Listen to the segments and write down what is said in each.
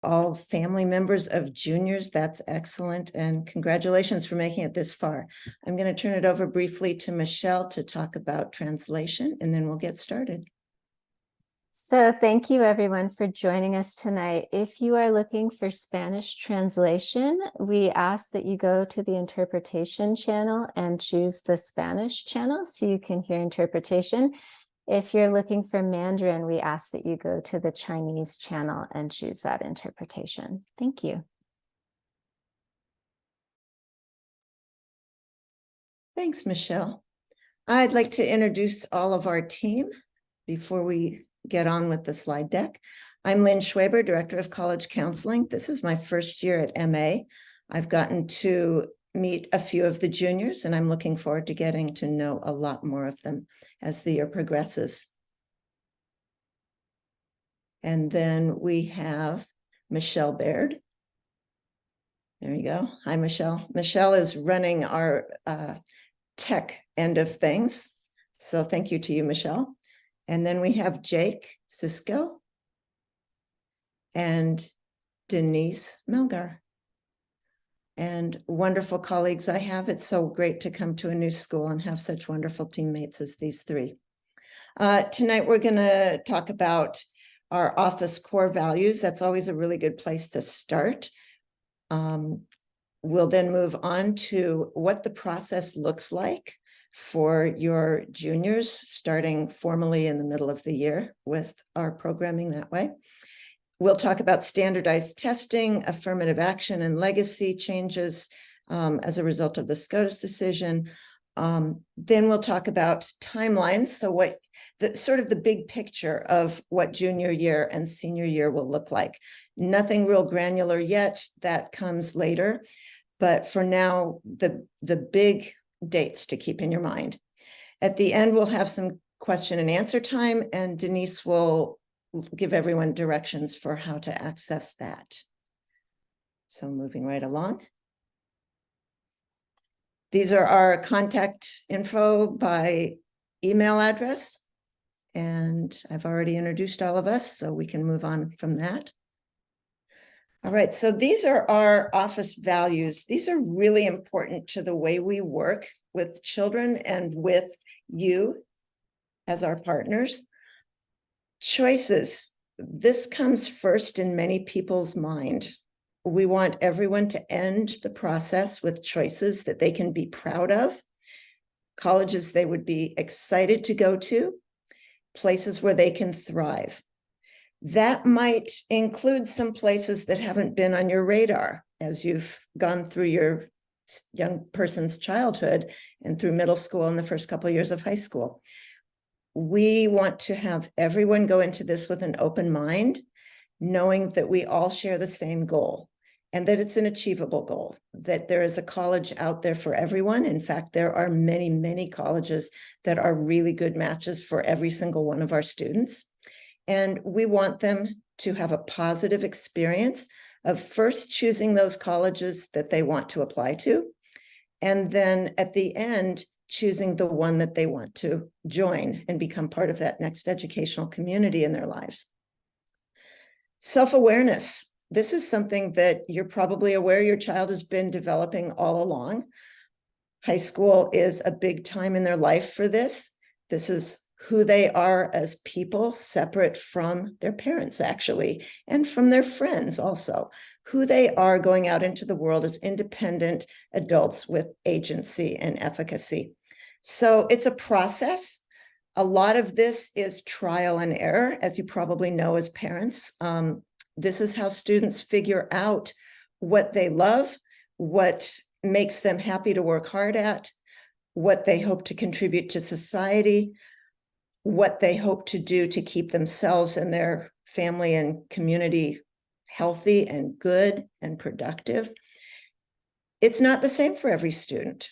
all family members of juniors. That's excellent. And congratulations for making it this far. I'm going to turn it over briefly to Michelle to talk about translation, and then we'll get started. So thank you everyone for joining us tonight. If you are looking for Spanish translation, we ask that you go to the interpretation channel and choose the Spanish channel so you can hear interpretation. If you're looking for Mandarin, we ask that you go to the Chinese channel and choose that interpretation. Thank you. Thanks, Michelle. I'd like to introduce all of our team before we get on with the slide deck. I'm Lynn Schwaber, Director of College Counseling. This is my first year at MA. I've gotten to meet a few of the juniors, and I'm looking forward to getting to know a lot more of them as the year progresses. And then we have Michelle Baird. There you go. Hi, Michelle. Michelle is running our tech end of things. So thank you to you, Michelle. And then we have Jake Cisco and Denise Melgar. And wonderful colleagues I have. It's so great to come to a new school and have such wonderful teammates as these three. Tonight, we're going to talk about our office core values. That's always a really good place to start. We'll then move on to what the process looks like for your juniors, starting formally in the middle of the year with our programming that way. We'll talk about standardized testing, affirmative action, and legacy changes as a result of the SCOTUS decision. Then we'll talk about timelines. So what sort of the big picture of what junior year and senior year will look like. Nothing real granular yet, that comes later. But for now, the big dates to keep in your mind. At the end, we'll have some question and answer time, and Denise will give everyone directions for how to access that. So moving right along. These are our contact info by email address. And I've already introduced all of us, so we can move on from that. All right, so these are our office values. These are really important to the way we work with children and with you as our partners. Choices. This comes first in many people's mind. We want everyone to end the process with choices that they can be proud of, colleges they would be excited to go to, places where they can thrive. That might include some places that haven't been on your radar as you've gone through your young person's childhood and through middle school and the first couple of years of high school. We want to have everyone go into this with an open mind, knowing that we all share the same goal and that it's an achievable goal, that there is a college out there for everyone. In fact, there are many, many colleges that are really good matches for every single one of our students. And we want them to have a positive experience of first choosing those colleges that they want to apply to, and then at the end, choosing the one that they want to join and become part of that next educational community in their lives. Self-awareness. This is something that you're probably aware your child has been developing all along. High school is a big time in their life for this. This is who they are as people, separate from their parents, actually, and from their friends also, who they are going out into the world as independent adults with agency and efficacy. So it's a process. A lot of this is trial and error, as you probably know as parents. This is how students figure out what they love, what makes them happy to work hard at, what they hope to contribute to society, what they hope to do to keep themselves and their family and community healthy and good and productive. It's not the same for every student.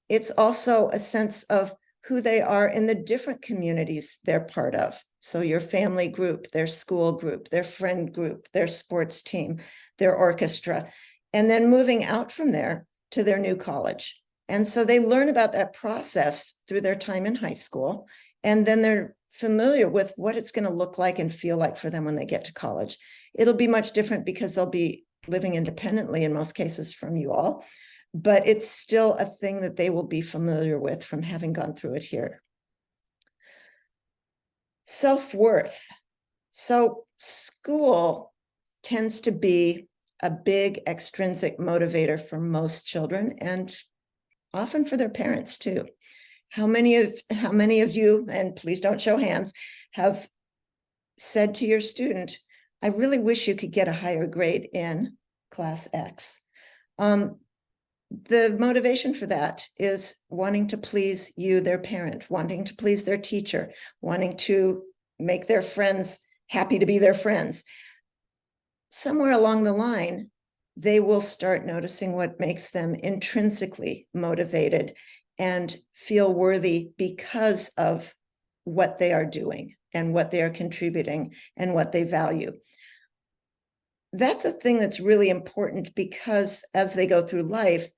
It's also a sense of who they are in the different communities they're part of. So your family group, their school group, their friend group, their sports team, their orchestra, and then moving out from there to their new college. And so they learn about that process through their time in high school. And then they're familiar with what it's going to look like and feel like for them when they get to college. It'll be much different because they'll be living independently in most cases from you all, but it's still a thing that they will be familiar with from having gone through it here. Self-worth. So school tends to be a big extrinsic motivator for most children and often for their parents too. How many of you, and please don't show hands, have said to your student, I really wish you could get a higher grade in class X? The motivation for that is wanting to please you, their parent, wanting to please their teacher, wanting to make their friends happy to be their friends. Somewhere along the line, they will start noticing what makes them intrinsically motivated and feel worthy because of what they are doing and what they are contributing and what they value. That's a thing that's really important because as they go through life,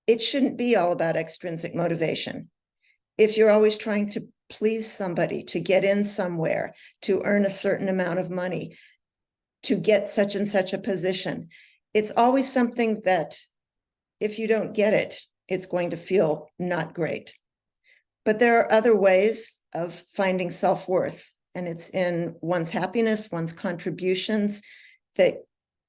it shouldn't be all about extrinsic motivation. If you're always trying to please somebody, to get in somewhere, to earn a certain amount of money, to get such and such a position, it's always something that if you don't get it, it's going to feel not great. But there are other ways of finding self-worth, and it's in one's happiness, one's contributions that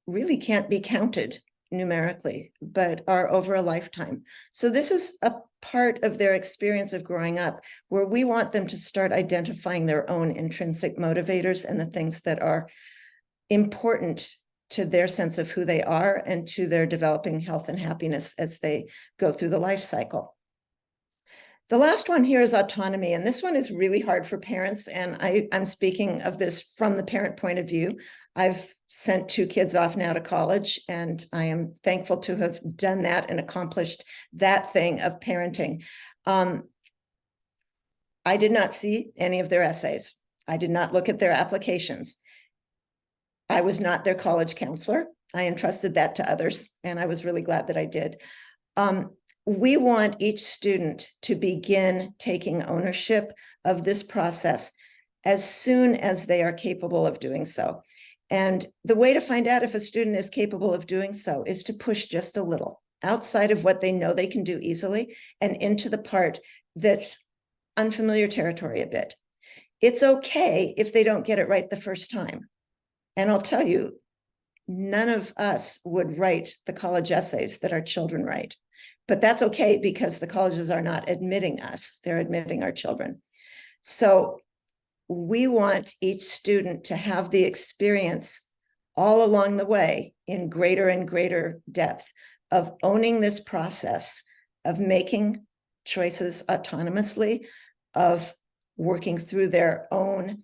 really can't be counted numerically, but are over a lifetime. So this is a part of their experience of growing up where we want them to start identifying their own intrinsic motivators and the things that are important to their sense of who they are and to their developing health and happiness as they go through the life cycle. The last one here is autonomy, and this one is really hard for parents, and I'm speaking of this from the parent point of view. I've sent 2 kids off now to college, and I am thankful to have done that and accomplished that thing of parenting. I did not see any of their essays. I did not look at their applications. I was not their college counselor. I entrusted that to others, and I was really glad that I did. We want each student to begin taking ownership of this process as soon as they are capable of doing so. And the way to find out if a student is capable of doing so is to push just a little outside of what they know they can do easily and into the part that's unfamiliar territory a bit. It's okay if they don't get it right the first time. And I'll tell you, none of us would write the college essays that our children write. But that's okay because the colleges are not admitting us, they're admitting our children. So we want each student to have the experience all along the way in greater and greater depth of owning this process, of making choices autonomously, of working through their own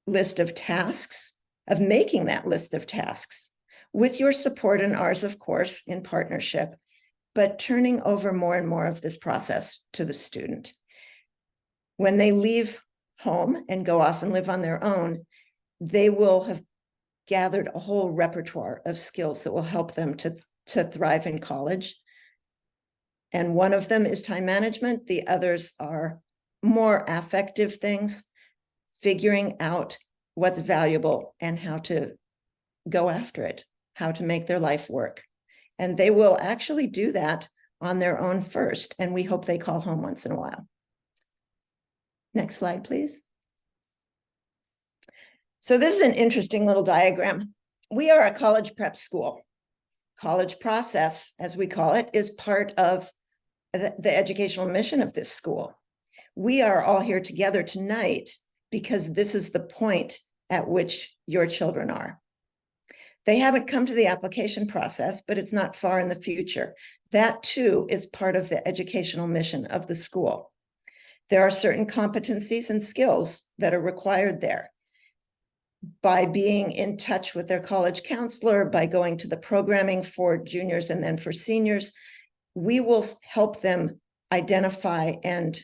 list of tasks, of making that list of tasks with your support and ours, of course, in partnership, but turning over more and more of this process to the student. When they leave home and go off and live on their own, they will have gathered a whole repertoire of skills that will help them to thrive in college. And one of them is time management. The others are more affective things, figuring out what's valuable and how to go after it, how to make their life work. And they will actually do that on their own first. And we hope they call home once in a while. Next slide, please. So this is an interesting little diagram. We are a college prep school. College process, as we call it, is part of the educational mission of this school. We are all here together tonight because this is the point at which your children are. They haven't come to the application process, but it's not far in the future. That too is part of the educational mission of the school. There are certain competencies and skills that are required there. By being in touch with their college counselor, by going to the programming for juniors and then for seniors, we will help them identify and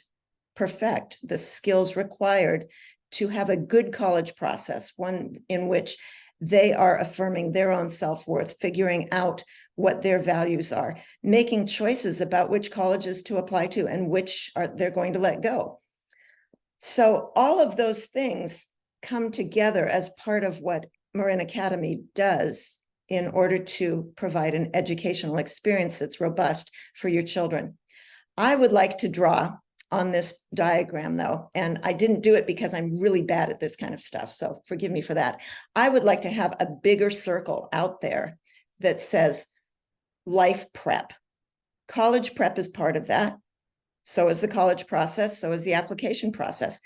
perfect the skills required to have a good college process, one in which they are affirming their own self-worth, figuring out what their values are, making choices about which colleges to apply to and which they're going to let go. So all of those things come together as part of what Marin Academy does in order to provide an educational experience that's robust for your children. I would like to draw on this diagram though, and I didn't do it because I'm really bad at this kind of stuff, so forgive me for that. I would like to have a bigger circle out there that says life prep. College prep is part of that. So is the college process, so is the application process.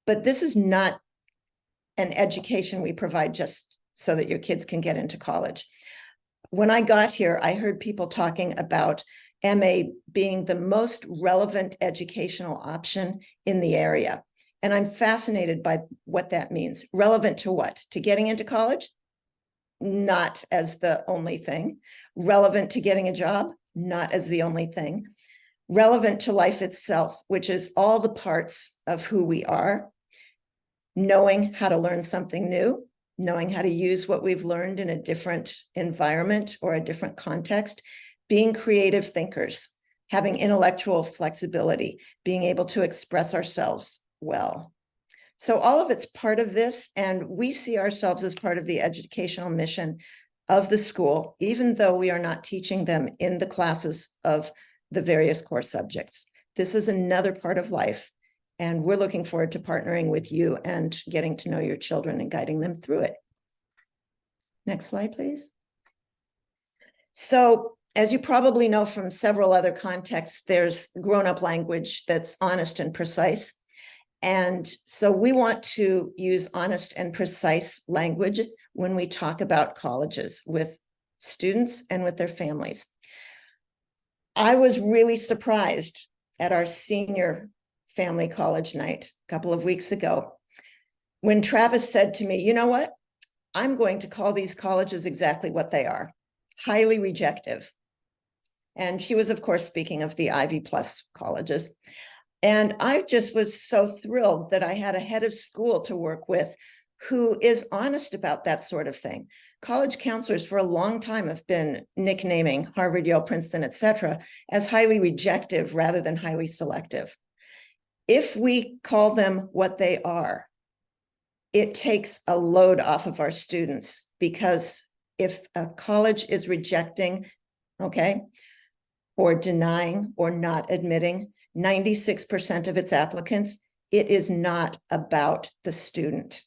But this is not an education we provide just so that your kids can get into college. When I got here, I heard people talking about MA being the most relevant educational option in the area. And I'm fascinated by what that means. Relevant to what? To getting into college? Not as the only thing. Relevant to getting a job? Not as the only thing. Relevant to life itself, which is all the parts of who we are. Knowing how to learn something new, knowing how to use what we've learned in a different environment or a different context, being creative thinkers, having intellectual flexibility, being able to express ourselves well. So all of it's part of this, and we see ourselves as part of the educational mission of the school, even though we are not teaching them in the classes of the various core subjects. This is another part of life, and we're looking forward to partnering with you and getting to know your children and guiding them through it. Next slide, please. So, as you probably know from several other contexts, there's grown-up language that's honest and precise. And so we want to use honest and precise language when we talk about colleges with students and with their families. I was really surprised at our senior family college night a couple of weeks ago when Travis said to me, you know what? I'm going to call these colleges exactly what they are, highly rejective. And she was, of course, speaking of the Ivy Plus colleges. And I just was so thrilled that I had a head of school to work with who is honest about that sort of thing. College counselors for a long time have been nicknaming Harvard, Yale, Princeton, et cetera, as highly rejective rather than highly selective. If we call them what they are, it takes a load off of our students, because if a college is rejecting, okay, or denying or not admitting 96% of its applicants, it is not about the student.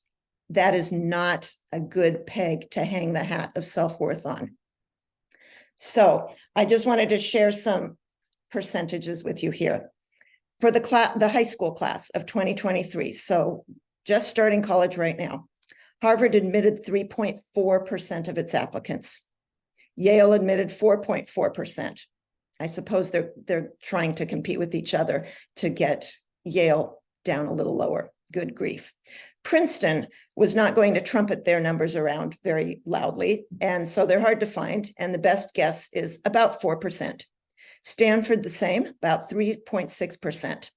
That is not a good peg to hang the hat of self-worth on. So I just wanted to share some percentages with you here. For the high school class of 2023, so just starting college right now, Harvard admitted 3.4% of its applicants. Yale admitted 4.4%. I suppose they're trying to compete with each other to get Yale down a little lower. Good grief. Princeton was not going to trumpet their numbers around very loudly, and so they're hard to find, and the best guess is about 4%. Stanford the same, about 3.6%.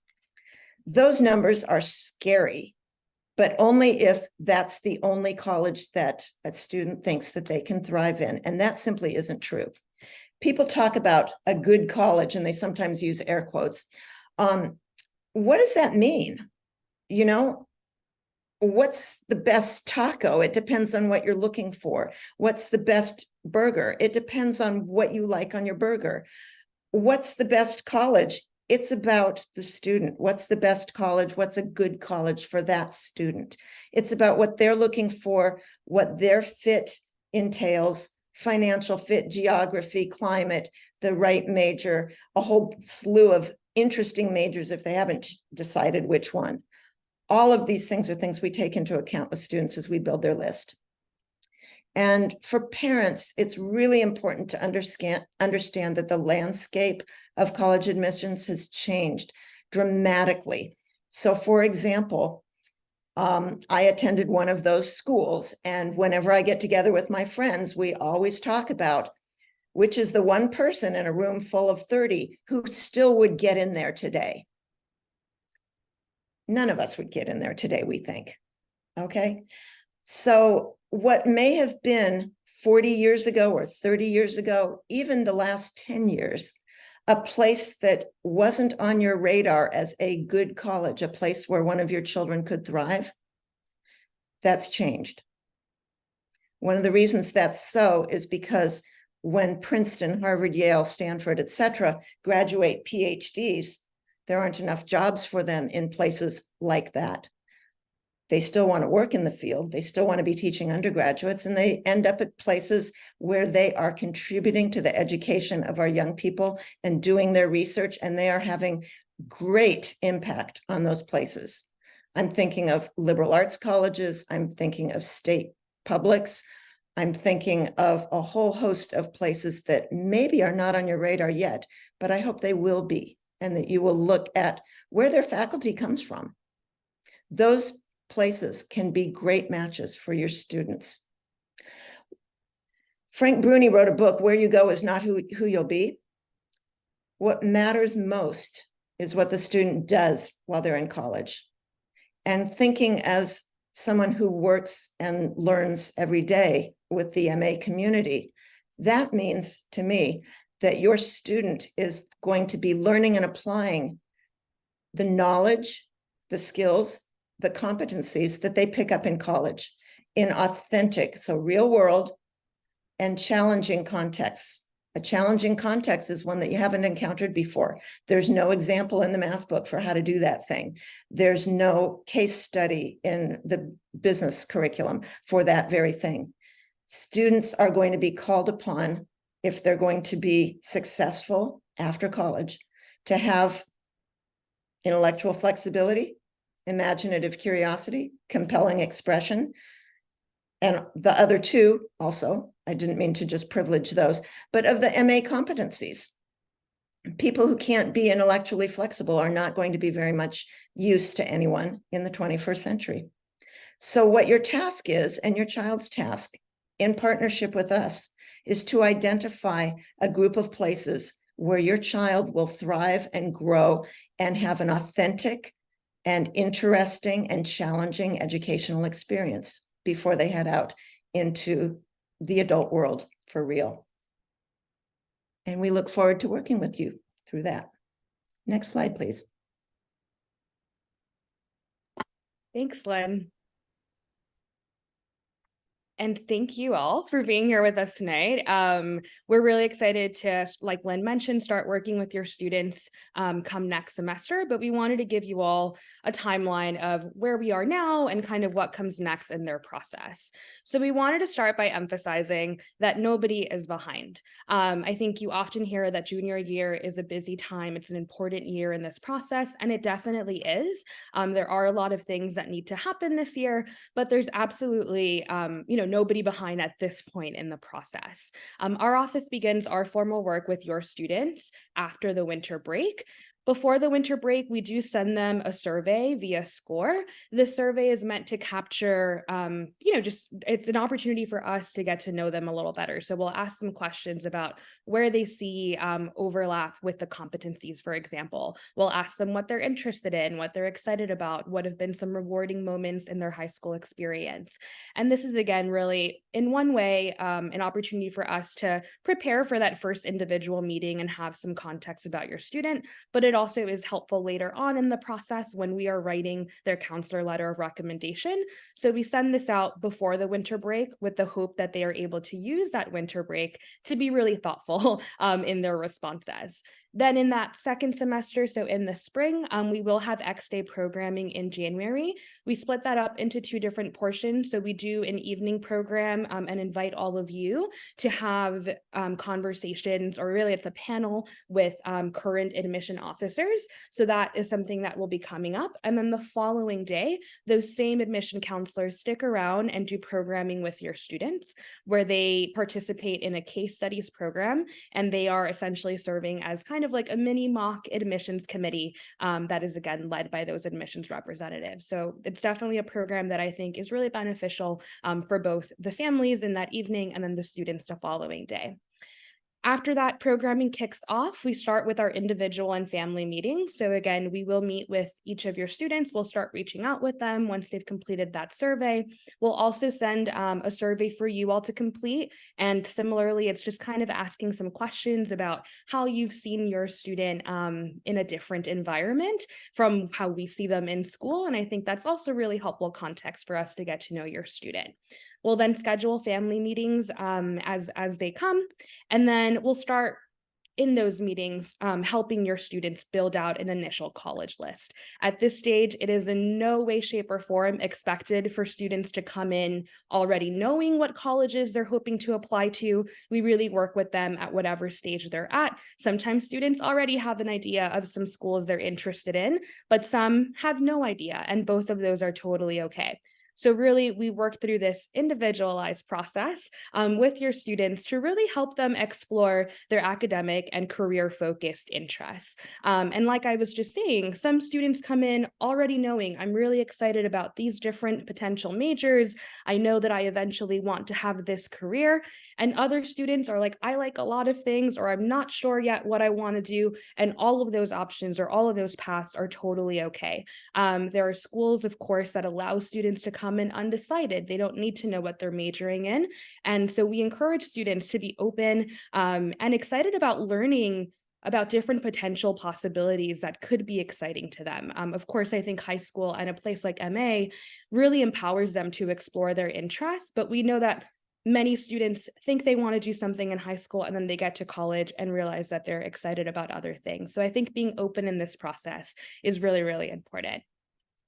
Those numbers are scary, but only if that's the only college that a student thinks that they can thrive in, and that simply isn't true. People talk about a good college, and they sometimes use air quotes. What does that mean? You know, what's the best taco? It depends on what you're looking for. What's the best burger? It depends on what you like on your burger. What's the best college? It's about the student. What's the best college? What's a good college for that student? It's about what they're looking for, what their fit entails, financial fit, geography, climate, the right major, a whole slew of interesting majors if they haven't decided which one. All of these things are things we take into account with students as we build their list. And for parents, it's really important to understand that the landscape of college admissions has changed dramatically. So for example, I attended one of those schools, and whenever I get together with my friends, we always talk about which is the one person in a room full of 30 who still would get in there today. None of us would get in there today, we think. Okay. So what may have been 40 years ago or 30 years ago, even the last 10 years, a place that wasn't on your radar as a good college, a place where one of your children could thrive, that's changed. One of the reasons that's so is because when Princeton, Harvard, Yale, Stanford, et cetera, graduate PhDs, there aren't enough jobs for them in places like that. They still want to work in the field. They still want to be teaching undergraduates, and they end up at places where they are contributing to the education of our young people and doing their research, and they are having great impact on those places. I'm thinking of liberal arts colleges. I'm thinking of state publics. I'm thinking of a whole host of places that maybe are not on your radar yet, but I hope they will be, and that you will look at where their faculty comes from. Those places can be great matches for your students. Frank Bruni wrote a book, Where You Go Is Not Who You'll Be. What matters most is what the student does while they're in college. And thinking as someone who works and learns every day with the MA community, that means to me that your student is going to be learning and applying the knowledge, the skills, the competencies that they pick up in college in authentic, so real world and challenging contexts. A challenging context is one that you haven't encountered before. There's no example in the math book for how to do that thing. There's no case study in the business curriculum for that very thing. Students are going to be called upon, if they're going to be successful after college, to have intellectual flexibility, imaginative curiosity, compelling expression, and the other two also, I didn't mean to just privilege those, but of the MA competencies. People who can't be intellectually flexible are not going to be very much use to anyone in the 21st century. So what your task is, and your child's task in partnership with us, is to identify a group of places where your child will thrive and grow and have an authentic and interesting and challenging educational experience before they head out into the adult world for real. And we look forward to working with you through that. Next slide, please. Thanks, Lynn. And thank you all for being here with us tonight. We're really excited to, like Lynn mentioned, start working with your students come next semester, but we wanted to give you all a timeline of where we are now and kind of what comes next in their process. So we wanted to start by emphasizing that nobody is behind. I think you often hear that junior year is a busy time. It's an important year in this process, and it definitely is. There are a lot of things that need to happen this year, but there's absolutely, nobody behind at this point in the process. Our office begins our formal work with your students after the winter break. Before the winter break, we do send them a survey via SCORE. This survey is meant to capture, it's an opportunity for us to get to know them a little better. So we'll ask them questions about where they see overlap with the competencies, for example. We'll ask them what they're interested in, what they're excited about, what have been some rewarding moments in their high school experience. And this is, again, really, in one way, an opportunity for us to prepare for that first individual meeting and have some context about your student, but it also is helpful later on in the process when we are writing their counselor letter of recommendation. So we send this out before the winter break with the hope that they are able to use that winter break to be really thoughtful in their responses. Then in that second semester, so in the spring, we will have X-Day programming in January. We split that up into two different portions. So we do an evening program and invite all of you to have conversations, or really it's a panel with current admission officers. So that is something that will be coming up. And then the following day, those same admission counselors stick around and do programming with your students, where they participate in a case studies program, and they are essentially serving as kind of like a mini mock admissions committee that is, again, led by those admissions representatives. So it's definitely a program that I think is really beneficial for both the families in that evening and then the students the following day. After that programming kicks off, we start with our individual and family meetings. So again, we will meet with each of your students. We'll start reaching out with them once they've completed that survey. We'll also send a survey for you all to complete. And similarly, it's just kind of asking some questions about how you've seen your student in a different environment from how we see them in school. And I think that's also really helpful context for us to get to know your student. We'll then schedule family meetings as they come, and then we'll start in those meetings helping your students build out an initial college list. At this stage, it is in no way, shape, or form expected for students to come in already knowing what colleges they're hoping to apply to. We really work with them at whatever stage they're at. Sometimes students already have an idea of some schools they're interested in, but some have no idea, and both of those are totally okay. So really, we work through this individualized process with your students to really help them explore their academic and career-focused interests. And like I was just saying, some students come in already knowing, I'm really excited about these different potential majors. I know that I eventually want to have this career. And other students are like, I like a lot of things, or I'm not sure yet what I want to do. And all of those options or all of those paths are totally okay. There are schools, of course, that allow students to come in undecided. They don't need to know what they're majoring in. And so we encourage students to be open and excited about learning about different potential possibilities that could be exciting to them. Of course, I think high school and a place like MA really empowers them to explore their interests, but we know that many students think they want to do something in high school and then they get to college and realize that they're excited about other things. So I think being open in this process is really, really important.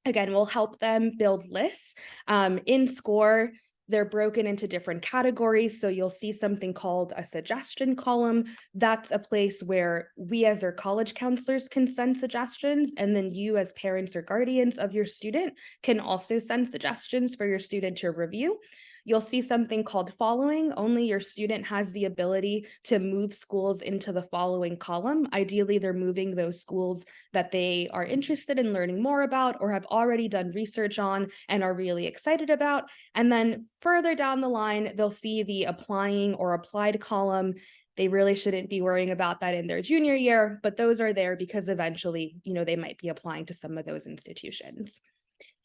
Again, we'll help them build lists. In SCORE, they're broken into different categories. So you'll see something called a suggestion column. That's a place where we as our college counselors can send suggestions. And then you as parents or guardians of your student can also send suggestions for your student to review. You'll see something called following. Only your student has the ability to move schools into the following column. Ideally, they're moving those schools that they are interested in learning more about or have already done research on and are really excited about. And then further down the line, they'll see the applying or applied column. They really shouldn't be worrying about that in their junior year, but those are there because eventually, they might be applying to some of those institutions.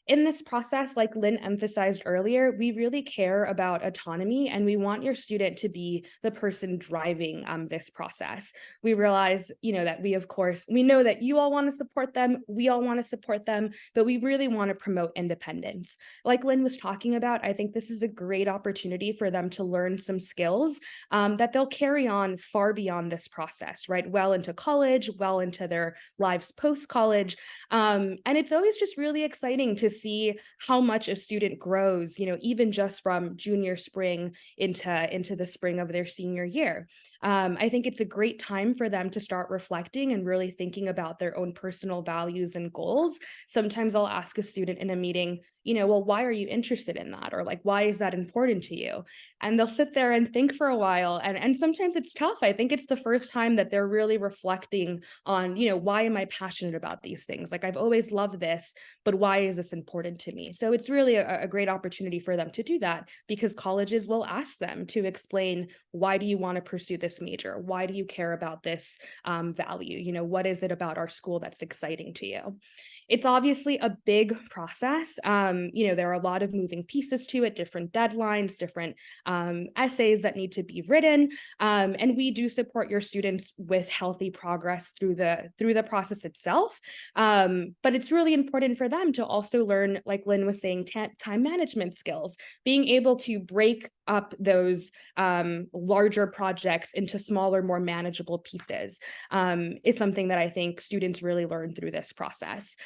In this process, like Lynn emphasized earlier, we really care about autonomy and we want your student to be the person driving this process. We realize, that we know that you all want to support them, we all want to support them, but we really want to promote independence. Like Lynn was talking about, I think this is a great opportunity for them to learn some skills that they'll carry on far beyond this process, right? Well into college, well into their lives post-college. And it's always just really exciting to see how much a student grows, even just from junior spring into the spring of their senior year. I think it's a great time for them to start reflecting and really thinking about their own personal values and goals. Sometimes I'll ask a student in a meeting, well, why are you interested in that? Or like, why is that important to you? And they'll sit there and think for a while. And sometimes it's tough. I think it's the first time that they're really reflecting on, why am I passionate about these things? Like, I've always loved this, but why is this important to me? So it's really a great opportunity for them to do that because colleges will ask them to explain, why do you want to pursue this major? Why do you care about this value? What is it about our school that's exciting to you? It's obviously a big process. There are a lot of moving pieces to it, different deadlines, different essays that need to be written. And we do support your students with healthy progress through the process itself. But it's really important for them to also learn, like Lynn was saying, time management skills, being able to break up those larger projects into smaller, more manageable pieces is something that I think students really learn through this process.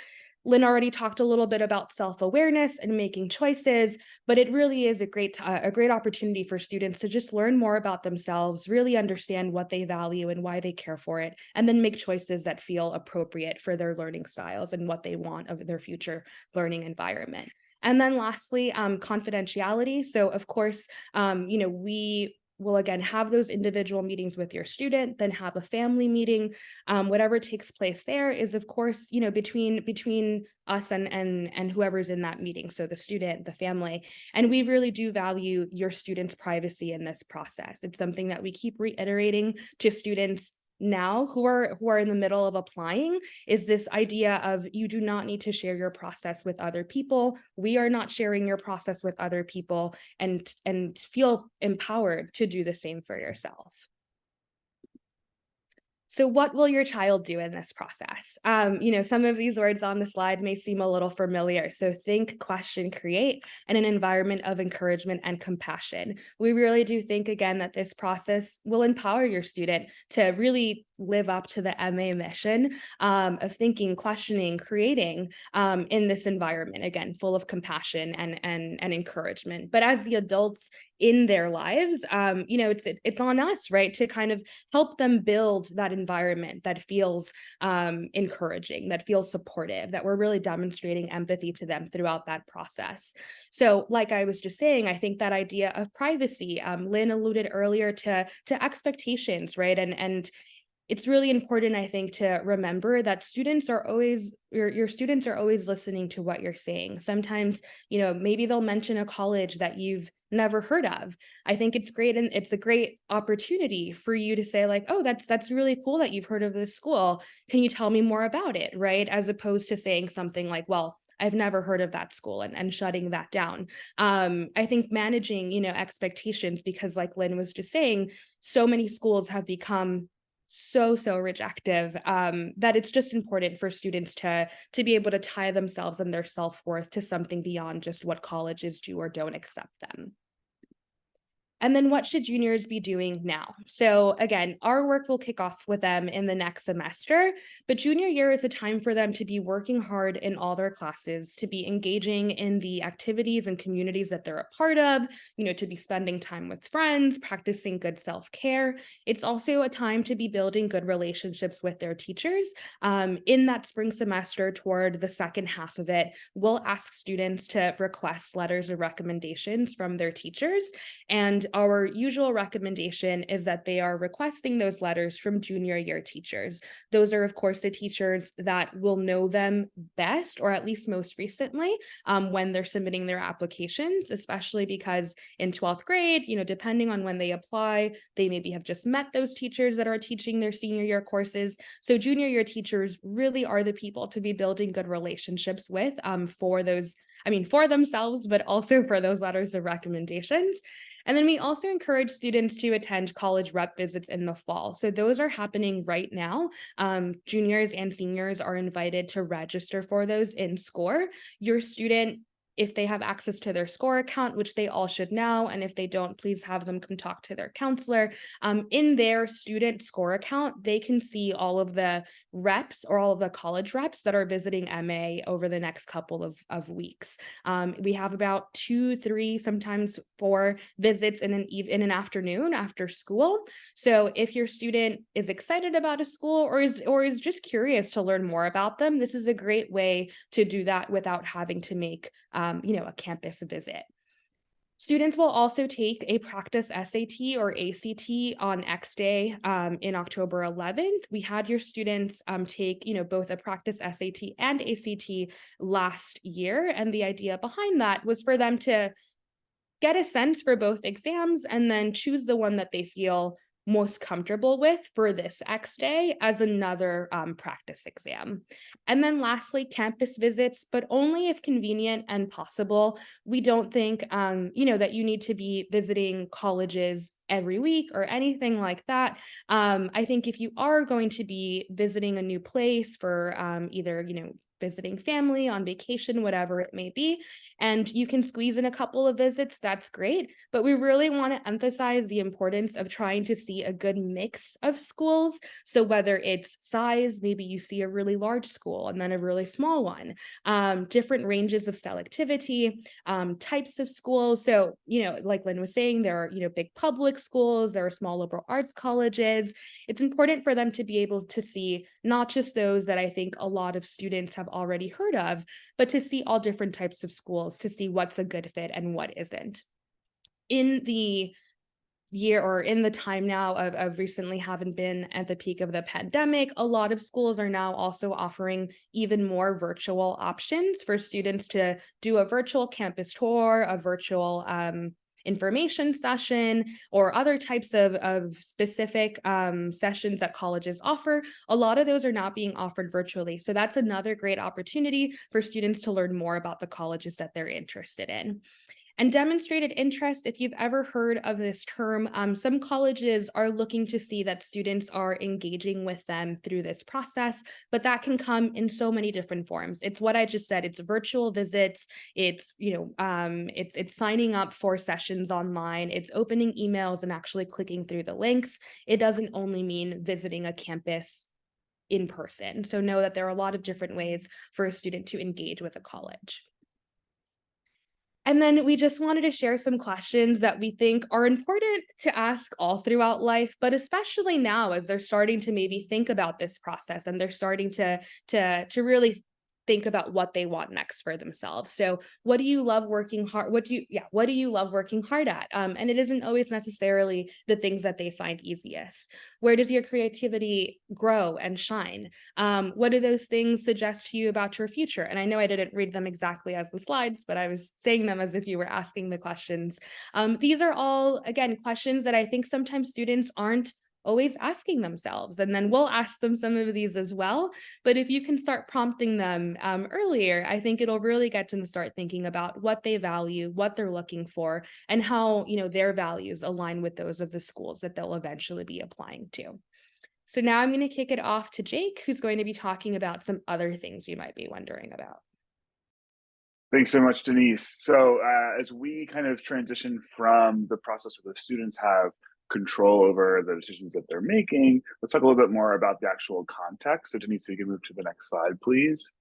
Lynn already talked a little bit about self-awareness and making choices, but it really is a great opportunity for students to just learn more about themselves, really understand what they value and why they care for it, and then make choices that feel appropriate for their learning styles and what they want of their future learning environment. And then lastly, confidentiality. So of course, we will again have those individual meetings with your student, then have a family meeting. Whatever takes place there is, of course, between us and whoever's in that meeting, so the student, the family. And we really do value your students' privacy in this process. It's something that we keep reiterating to students now who are in the middle of applying, is this idea of, you do not need to share your process with other people. We are not sharing your process with other people, and feel empowered to do the same for yourself. So what will your child do in this process? Some of these words on the slide may seem a little familiar. So think, question, create, and an environment of encouragement and compassion. We really do think, again, that this process will empower your student to really live up to the MA mission of thinking, questioning, creating in this environment, again, full of compassion and encouragement. But as the adults in their lives, it's on us, right, to kind of help them build that environment that feels encouraging, that feels supportive, that we're really demonstrating empathy to them throughout that process. So like I was just saying, I think that idea of privacy, Lynn alluded earlier to expectations, right? And it's really important, I think, to remember that students are always, your students are always listening to what you're saying. Sometimes, maybe they'll mention a college that you've never heard of. I think it's great, and it's a great opportunity for you to say, like, oh, that's really cool that you've heard of this school. Can you tell me more about it, right? As opposed to saying something like, well, I've never heard of that school, and shutting that down. I think managing, expectations, because like Lynn was just saying, so many schools have become so rejective, that it's just important for students to be able to tie themselves and their self-worth to something beyond just what colleges do or don't accept them. And then what should juniors be doing now? So again, our work will kick off with them in the next semester, but junior year is a time for them to be working hard in all their classes, to be engaging in the activities and communities that they're a part of, to be spending time with friends, practicing good self-care. It's also a time to be building good relationships with their teachers. In that spring semester, toward the second half of it, we'll ask students to request letters of recommendations from their teachers. And our usual recommendation is that they are requesting those letters from junior year teachers. Those are, of course, the teachers that will know them best, or at least most recently, when they're submitting their applications, especially because in 12th grade, depending on when they apply, they maybe have just met those teachers that are teaching their senior year courses. So junior year teachers really are the people to be building good relationships with, for themselves, but also for those letters of recommendations. And then we also encourage students to attend college rep visits in the fall. So those are happening right now. Juniors and seniors are invited to register for those in SCORE. Your student, if they have access to their SCORE account, which they all should now, and if they don't, please have them come talk to their counselor. In their student SCORE account, they can see all of the reps, or all of the college reps that are visiting MA over the next couple of weeks. We have about 2, 3, sometimes 4 visits in an afternoon after school. So if your student is excited about a school, or is just curious to learn more about them, this is a great way to do that without having to make a campus visit. Students will also take a practice SAT or ACT on X Day in October 11th. We had your students take, both a practice SAT and ACT last year. And the idea behind that was for them to get a sense for both exams and then choose the one that they feel most comfortable with for this X Day as another practice exam. And then lastly, campus visits, but only if convenient and possible. We don't think, that you need to be visiting colleges every week or anything like that. I think if you are going to be visiting a new place for either, visiting family, on vacation, whatever it may be, and you can squeeze in a couple of visits, that's great. But we really want to emphasize the importance of trying to see a good mix of schools. So whether it's size, maybe you see a really large school and then a really small one, different ranges of selectivity, types of schools. So, like Lynn was saying, there are, big public schools, there are small liberal arts colleges. It's important for them to be able to see not just those that I think a lot of students have already heard of, but to see all different types of schools, to see what's a good fit and what isn't. In the year or in the time now of recently having been at the peak of the pandemic, a lot of schools are now also offering even more virtual options for students to do a virtual campus tour, a virtual information session, or other types of specific sessions that colleges offer. A lot of those are not being offered virtually. So that's another great opportunity for students to learn more about the colleges that they're interested in. And demonstrated interest, if you've ever heard of this term, some colleges are looking to see that students are engaging with them through this process, but that can come in so many different forms. It's what I just said, it's virtual visits, it's, it's signing up for sessions online, it's opening emails and actually clicking through the links. It doesn't only mean visiting a campus in person. So know that there are a lot of different ways for a student to engage with a college. And then we just wanted to share some questions that we think are important to ask all throughout life, but especially now as they're starting to maybe think about this process and they're starting to really think about what they want next for themselves. So what do you love working hard? What do you love working hard at? And it isn't always necessarily the things that they find easiest. Where does your creativity grow and shine? What do those things suggest to you about your future? And I know I didn't read them exactly as the slides, but I was saying them as if you were asking the questions. These are all, again, questions that I think sometimes students aren't always asking themselves. And then we'll ask them some of these as well. But if you can start prompting them earlier, I think it'll really get them to start thinking about what they value, what they're looking for, and how, their values align with those of the schools that they'll eventually be applying to. So now I'm going to kick it off to Jake, who's going to be talking about some other things you might be wondering about. Thanks so much, Denise. So as we kind of transition from the process where the students have control over the decisions that they're making, let's talk a little bit more about the actual context. So Denise, you can move to the next slide, please.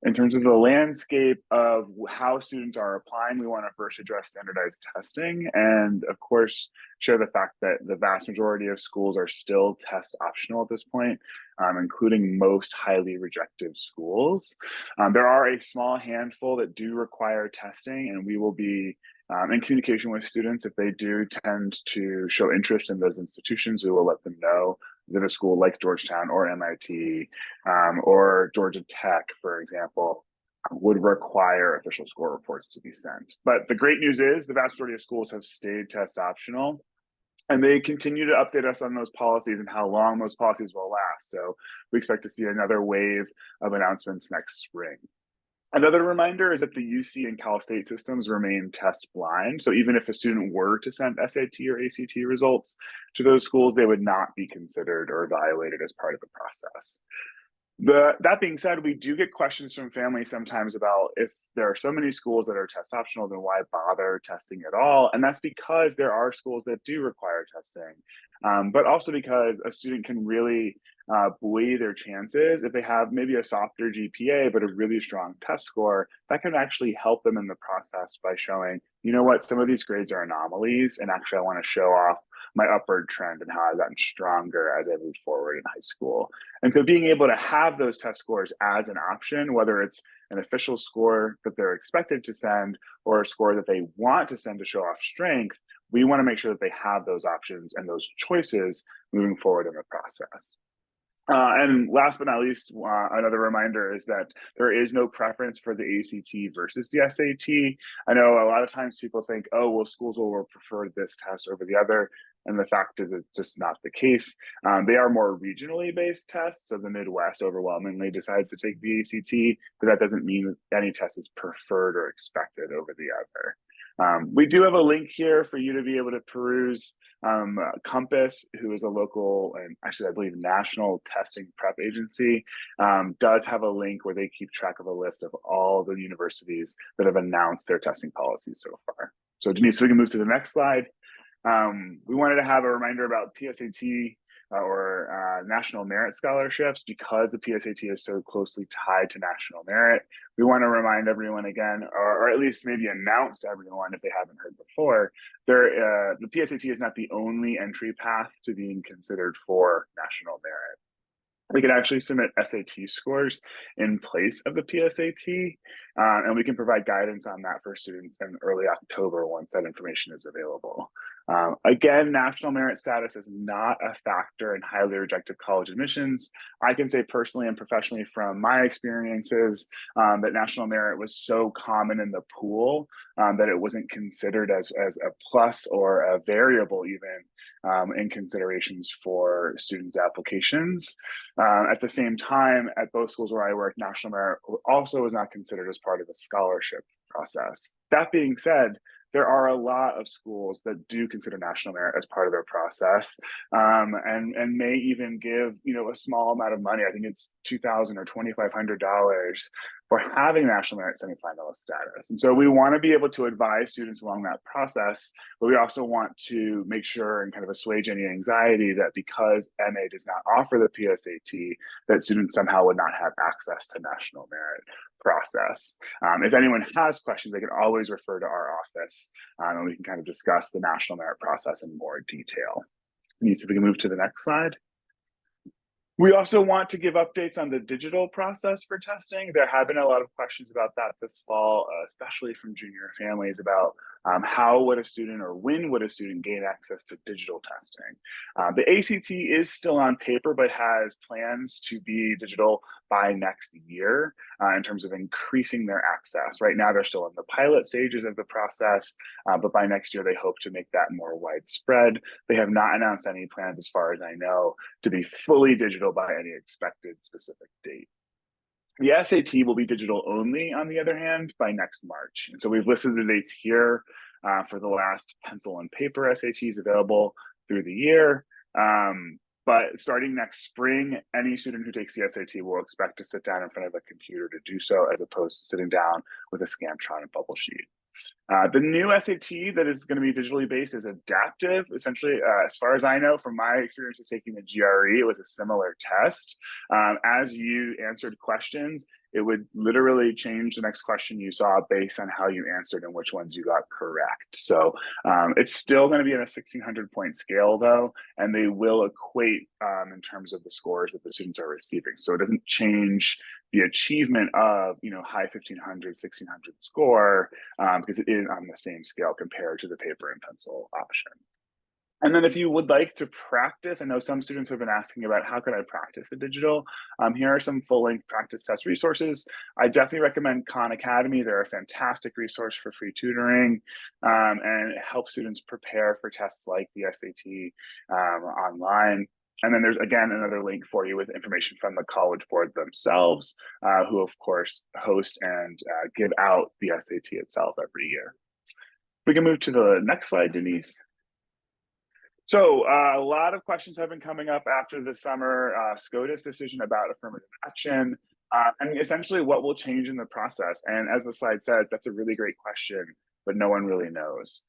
In terms of the landscape of how students are applying, we want to first address standardized testing and, of course, share the fact that the vast majority of schools are still test optional at this point, including most highly rejected schools. There are a small handful that do require testing, and we will be in communication with students. If they do tend to show interest in those institutions, we will let them know that a school like Georgetown or MIT or Georgia Tech, for example, would require official score reports to be sent. But the great news is the vast majority of schools have stayed test optional, and they continue to update us on those policies and how long those policies will last. So we expect to see another wave of announcements next spring. Another reminder is that the UC and Cal State systems remain test blind. So even if a student were to send SAT or ACT results to those schools, they would not be considered or evaluated as part of the process. That being said, we do get questions from families sometimes about if there are so many schools that are test optional, then why bother testing at all? And that's because there are schools that do require testing, but also because a student can really buoy their chances if they have maybe a softer GPA, but a really strong test score. That can actually help them in the process by showing, you know what, some of these grades are anomalies, and actually I want to show off my upward trend and how I've gotten stronger as I move forward in high school. And so being able to have those test scores as an option, whether it's an official score that they're expected to send or a score that they want to send to show off strength, we want to make sure that they have those options and those choices moving forward in the process. And last but not least, another reminder is that there is no preference for the ACT versus the SAT. I know a lot of times people think, oh, well, schools will prefer this test over the other. And the fact is it's just not the case. They are more regionally based tests. So the Midwest overwhelmingly decides to take the ACT, but that doesn't mean that any test is preferred or expected over the other. We do have a link here for you to be able to peruse. Compass, who is a local and actually I believe national testing prep agency, does have a link where they keep track of a list of all the universities that have announced their testing policies so far. So Denise, we can move to the next slide. We wanted to have a reminder about PSAT or national merit scholarships because the PSAT is so closely tied to national merit. We want to remind everyone again, or at least maybe announce to everyone if they haven't heard before, the PSAT is not the only entry path to being considered for national merit. We can actually submit SAT scores in place of the PSAT, and we can provide guidance on that for students in early October once that information is available. Again, national merit status is not a factor in highly rejected college admissions. I can say personally and professionally from my experiences that national merit was so common in the pool that it wasn't considered as a plus or a variable even in considerations for students' applications. At the same time, at both schools where I work, national merit also was not considered as part of the scholarship process. That being said, there are a lot of schools that do consider national merit as part of their process, and may even give a small amount of money. I think it's $2,000 or $2,500 for having national merit semifinalist status. And so we want to be able to advise students along that process, but we also want to make sure and kind of assuage any anxiety that because MA does not offer the PSAT, that students somehow would not have access to national merit process. If anyone has questions, they can always refer to our office and we can kind of discuss the national merit process in more detail. If we can move to the next slide. We also want to give updates on the digital process for testing. There have been a lot of questions about that this fall, especially from junior families about how would a student or when would a student gain access to digital testing. The ACT is still on paper, but has plans to be digital by next year in terms of increasing their access. Right now, they're still in the pilot stages of the process, but by next year, they hope to make that more widespread. They have not announced any plans, as far as I know, to be fully digital by any expected specific date. The SAT will be digital only, on the other hand, by next March. And so we've listed the dates here for the last pencil and paper SATs available through the year. But starting next spring, any student who takes the SAT will expect to sit down in front of a computer to do so, as opposed to sitting down with a Scantron and bubble sheet. The new SAT that is going to be digitally based is adaptive. Essentially, as far as I know, from my experiences taking the GRE, it was a similar test. As you answered questions, it would literally change the next question you saw based on how you answered and which ones you got correct. So it's still going to be in a 1,600-point scale, though, and they will equate in terms of the scores that the students are receiving. So it doesn't change the achievement of high 1,500, 1,600 score because it is on the same scale compared to the paper and pencil option. And then if you would like to practice, I know some students have been asking about how could I practice the digital. Here are some full-length practice test resources. I definitely recommend Khan Academy. They're a fantastic resource for free tutoring and help students prepare for tests like the SAT online. And then there's, again, another link for you with information from the College Board themselves, who, of course, host and give out the SAT itself every year. We can move to the next slide, Denise. So a lot of questions have been coming up after the summer SCOTUS decision about affirmative action and essentially what will change in the process. And as the slide says, that's a really great question, but no one really knows.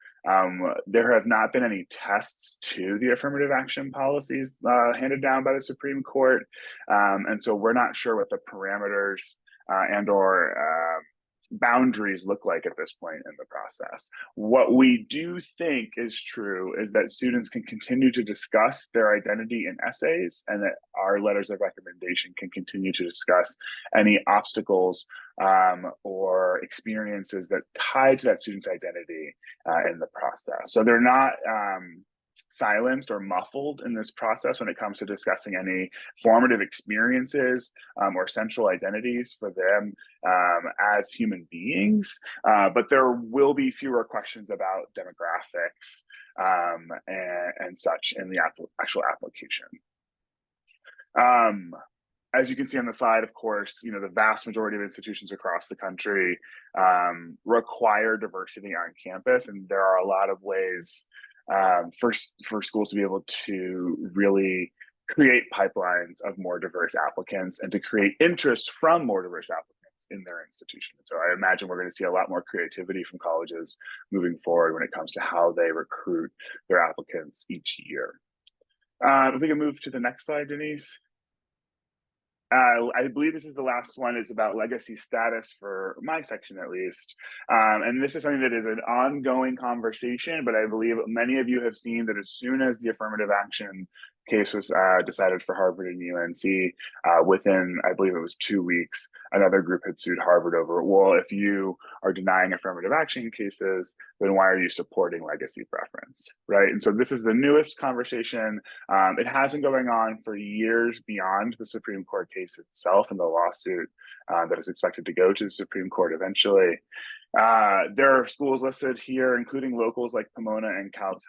There have not been any tests to the affirmative action policies handed down by the Supreme Court. And so we're not sure what the parameters and or boundaries look like at this point in the process. What we do think is true is that students can continue to discuss their identity in essays, and that our letters of recommendation can continue to discuss any obstacles or experiences that tie to that student's identity in the process. So they're not silenced or muffled in this process when it comes to discussing any formative experiences or central identities for them as human beings, but there will be fewer questions about demographics and such in the actual application. As you can see on the slide, of course, the vast majority of institutions across the country require diversity on campus, and there are a lot of ways for schools to be able to really create pipelines of more diverse applicants and to create interest from more diverse applicants in their institution. So I imagine we're going to see a lot more creativity from colleges moving forward when it comes to how they recruit their applicants each year. If we can move to the next slide, Denise. I believe this is the last one, is about legacy status for my section, at least. And this is something that is an ongoing conversation, but I believe many of you have seen that as soon as the affirmative action case was decided for Harvard and UNC. Within, I believe it was 2 weeks, another group had sued Harvard over, well, if you are denying affirmative action cases, then why are you supporting legacy preference, right? And so this is the newest conversation. It has been going on for years beyond the Supreme Court case itself and the lawsuit that is expected to go to the Supreme Court eventually. There are schools listed here, including locals like Pomona and Caltech,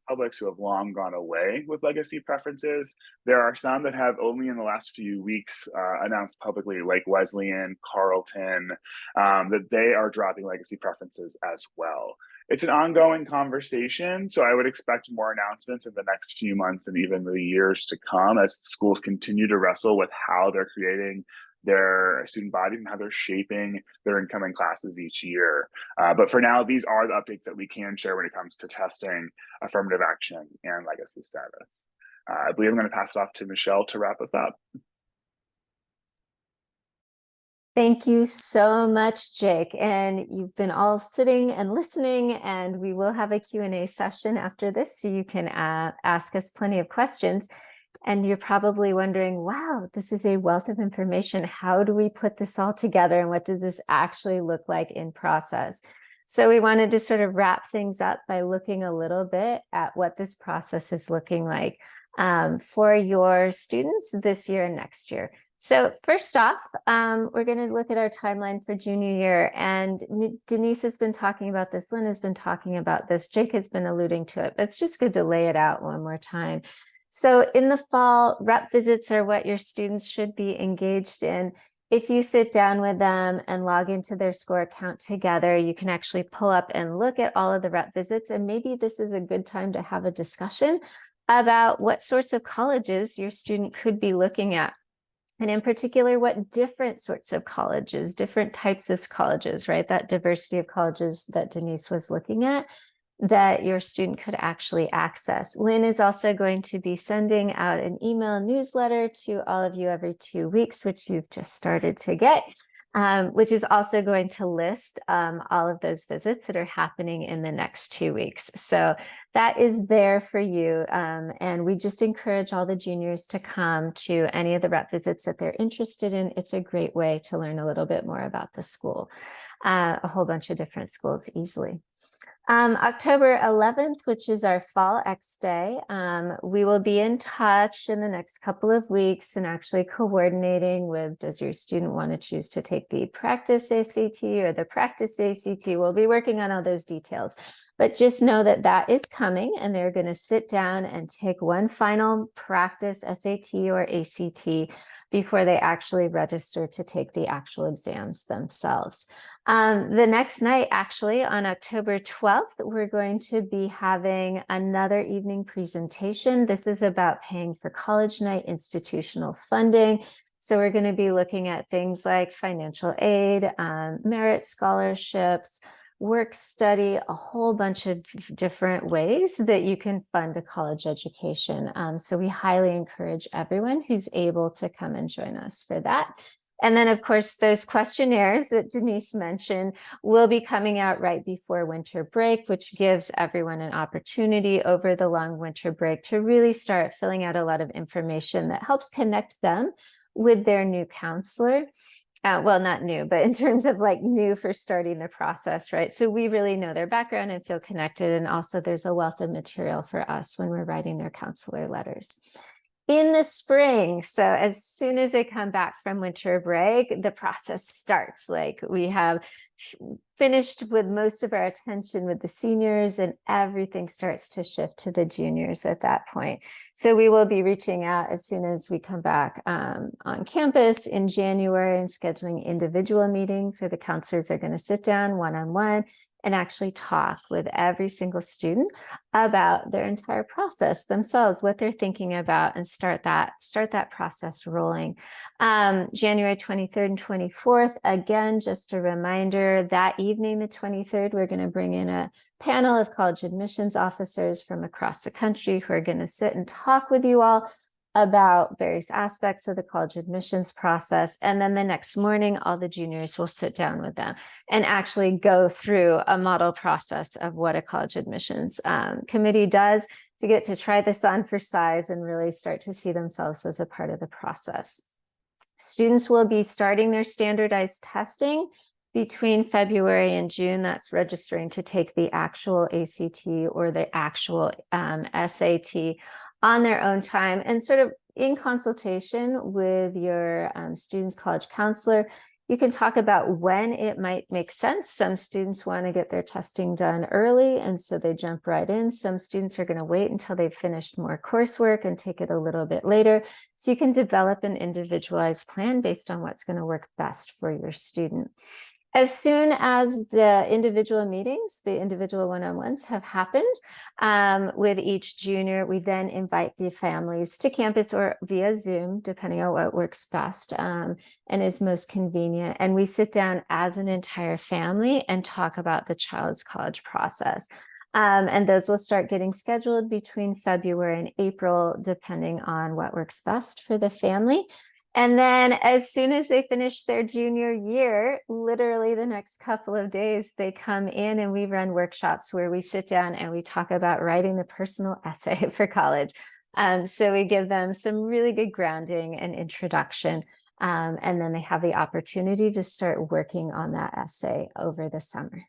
Publics, who have long gone away with legacy preferences. There are some that have only in the last few weeks announced publicly, like Wesleyan, Carleton, that they are dropping legacy preferences as well. It's an ongoing conversation, so I would expect more announcements in the next few months and even the years to come as schools continue to wrestle with how they're creating their student bodies and how they're shaping their incoming classes each year. But for now, these are the updates that we can share when it comes to testing, affirmative action, and legacy status. I believe I'm going to pass it off to Michelle to wrap us up. Thank you so much, Jake. And you've been all sitting and listening, and we will have a Q&A session after this, so you can ask us plenty of questions. And you're probably wondering, wow, this is a wealth of information. How do we put this all together? And what does this actually look like in process? So we wanted to sort of wrap things up by looking a little bit at what this process is looking like for your students this year and next year. So first off, we're going to look at our timeline for junior year. And Denise has been talking about this. Lynn has been talking about this. Jake has been alluding to it. But it's just good to lay it out one more time. So in the fall, rep visits are what your students should be engaged in. If you sit down with them and log into their SCORE account together, you can actually pull up and look at all of the rep visits. And maybe this is a good time to have a discussion about what sorts of colleges your student could be looking at. And in particular, what different sorts of colleges, different types of colleges, right? That diversity of colleges that Denise was looking at, that your student could actually access. Lynn is also going to be sending out an email newsletter to all of you every 2 weeks, which you've just started to get, which is also going to list all of those visits that are happening in the next 2 weeks. So that is there for you. And we just encourage all the juniors to come to any of the rep visits that they're interested in. It's a great way to learn a little bit more about the school, a whole bunch of different schools easily. October 11th, which is our Fall X Day, we will be in touch in the next couple of weeks and actually coordinating with, does your student want to choose to take the practice ACT or the practice ACT? We'll be working on all those details, but just know that that is coming, and they're going to sit down and take one final practice SAT or ACT before they actually register to take the actual exams themselves. The next night, actually, on October 12th, we're going to be having another evening presentation. This is about paying for college night, institutional funding. So we're going to be looking at things like financial aid, merit scholarships, work study, a whole bunch of different ways that you can fund a college education. So we highly encourage everyone who's able to come and join us for that. And then, of course, those questionnaires that Denise mentioned will be coming out right before winter break, which gives everyone an opportunity over the long winter break to really start filling out a lot of information that helps connect them with their new counselor. Well, not new, but in terms of like new for starting the process, right? So we really know their background and feel connected. And also there's a wealth of material for us when we're writing their counselor letters. In the spring, so as soon as they come back from winter break, the process starts. Like we have finished with most of our attention with the seniors, and everything starts to shift to the juniors at that point. So we will be reaching out as soon as we come back on campus in January and scheduling individual meetings where the counselors are going to sit down one-on-one and actually talk with every single student about their entire process themselves, what they're thinking about, and start that process rolling. January 23rd and 24th, again, just a reminder, that evening, the 23rd, we're going to bring in a panel of college admissions officers from across the country who are going to sit and talk with you all about various aspects of the college admissions process. And then the next morning, all the juniors will sit down with them and actually go through a model process of what a college admissions committee does to get to try this on for size and really start to see themselves as a part of the process. Students will be starting their standardized testing between February and June. That's registering to take the actual ACT or the actual SAT on their own time, and sort of in consultation with your student's college counselor. You can talk about when it might make sense. Some students want to get their testing done early, and so they jump right in. Some students are going to wait until they've finished more coursework and take it a little bit later. So you can develop an individualized plan based on what's going to work best for your student. As soon as the individual meetings, the individual one-on-ones have happened with each junior, we then invite the families to campus or via Zoom, depending on what works best and is most convenient. And we sit down as an entire family and talk about the child's college process. And those will start getting scheduled between February and April, depending on what works best for the family. And then as soon as they finish their junior year, literally the next couple of days, they come in and we run workshops where we sit down and we talk about writing the personal essay for college. So we give them some really good grounding and introduction. And then they have the opportunity to start working on that essay over the summer.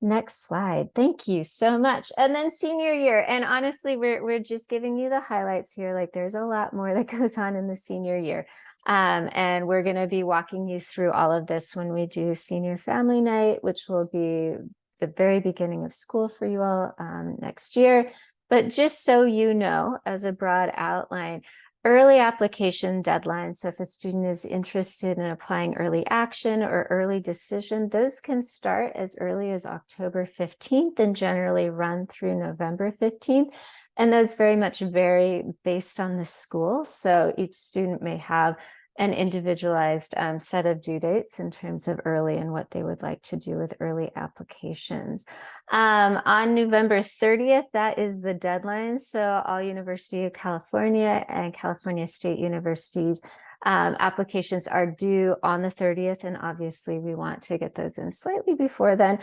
Next slide. Thank you so much. And then senior year. And honestly, we're just giving you the highlights here. Like there's a lot more that goes on in the senior year. And we're going to be walking you through all of this when we do senior family night, which will be the very beginning of school for you all next year. But just so you know, as a broad outline, early application deadlines. So if a student is interested in applying early action or early decision, those can start as early as October 15th and generally run through November 15th. And those very much vary based on the school. So each student may have an individualized set of due dates in terms of early and what they would like to do with early applications. On November 30th, that is the deadline. So all University of California and California State Universities applications are due on the 30th. And obviously we want to get those in slightly before then,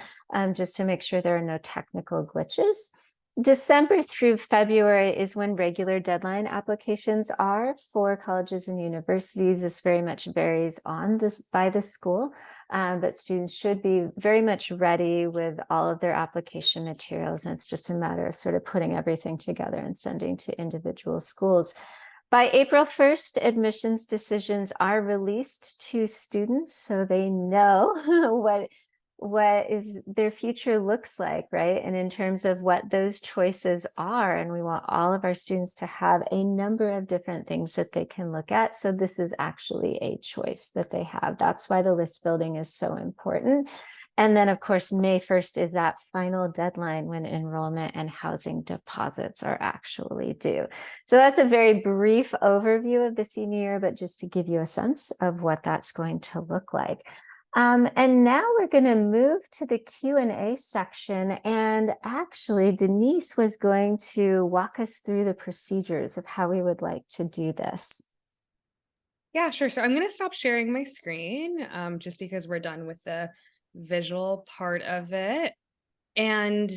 just to make sure there are no technical glitches. December through February is when regular deadline applications are for colleges and universities. This very much varies on this by the school, but students should be very much ready with all of their application materials. And it's just a matter of sort of putting everything together and sending to individual schools. By April 1st, admissions decisions are released to students so they know what is their future looks like, right? And in terms of what those choices are, and we want all of our students to have a number of different things that they can look at. So this is actually a choice that they have. That's why the list building is so important. And then of course, May 1st is that final deadline when enrollment and housing deposits are actually due. So that's a very brief overview of the senior year, but just to give you a sense of what that's going to look like. And now we're going to move to the Q&A section. And actually, Denise was going to walk us through the procedures of how we would like to do this. Yeah, sure. So I'm going to stop sharing my screen just because we're done with the visual part of it. And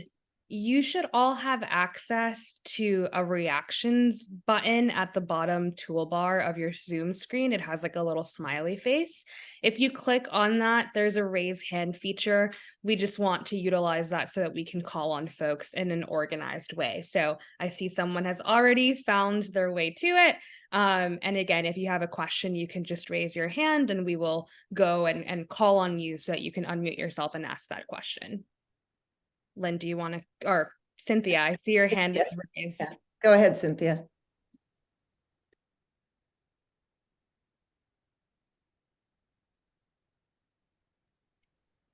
you should all have access to a reactions button at the bottom toolbar of your Zoom screen. It has like a little smiley face. If you click on that, there's a raise hand feature. We just want to utilize that so that we can call on folks in an organized way. So I see someone has already found their way to it. And again, if you have a question, you can just raise your hand and we will go and call on you so that you can unmute yourself and ask that question. Lynn, do you want to, or Cynthia, I see your hand is raised. Yeah. Go ahead, Cynthia.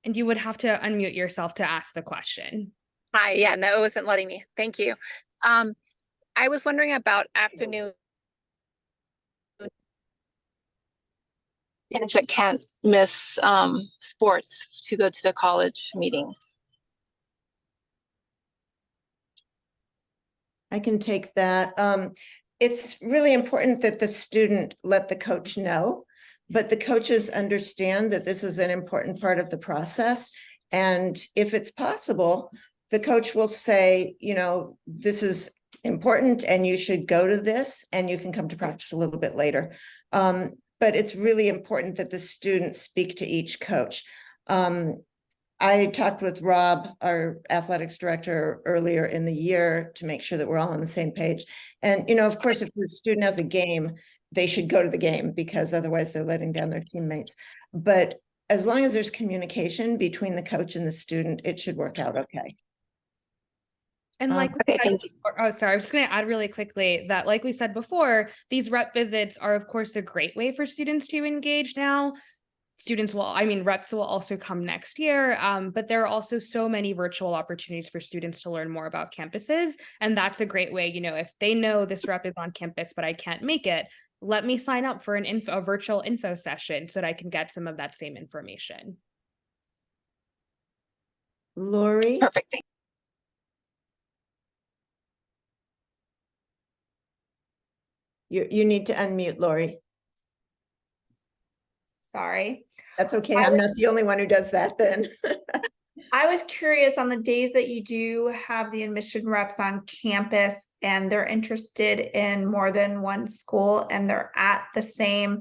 And you would have to unmute yourself to ask the question. Hi, yeah, no, it wasn't letting me. Thank you. I was wondering about afternoon that can't miss sports to go to the college meeting. I can take that. It's really important that the student let the coach know, but the coaches understand that this is an important part of the process. And if it's possible, the coach will say, this is important and you should go to this and you can come to practice a little bit later. But it's really important that the students speak to each coach. I talked with Rob, our athletics director, earlier in the year to make sure that we're all on the same page. And, of course, if the student has a game, they should go to the game because otherwise they're letting down their teammates. But as long as there's communication between the coach and the student, it should work out okay. And like, Okay, thank you. oh, sorry, I was just going to add really quickly that, like we said before, these rep visits are, of course, a great way for students to engage now. Reps will also come next year, but there are also so many virtual opportunities for students to learn more about campuses. And that's a great way, if they know this rep is on campus, but I can't make it, let me sign up for a virtual info session so that I can get some of that same information. Lori? Perfect. You need to unmute, Lori. Sorry. That's okay. I'm not the only one who does that then. I was curious on the days that you do have the admission reps on campus and they're interested in more than one school and they're at the same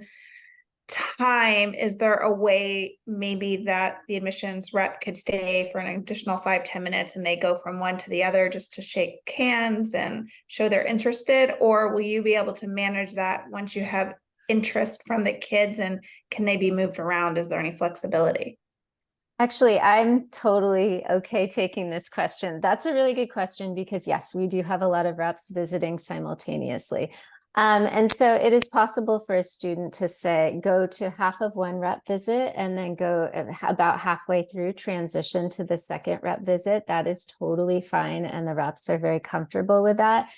time, is there a way maybe that the admissions rep could stay for an additional 5-10 minutes and they go from one to the other just to shake hands and show they're interested? Or will you be able to manage that once you have interest from the kids, and can they be moved around? Is there any flexibility? Actually, I'm totally okay taking this question. That's a really good question because yes, we do have a lot of reps visiting simultaneously. And so it is possible for a student to say, go to half of one rep visit and then go about halfway through transition to the second rep visit. That is totally fine. And the reps are very comfortable with that.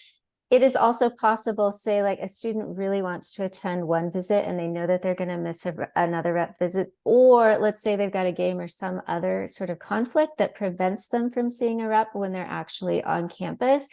It is also possible, say like a student really wants to attend one visit and they know that they're going to miss another rep visit, or let's say they've got a game or some other sort of conflict that prevents them from seeing a rep when they're actually on campus.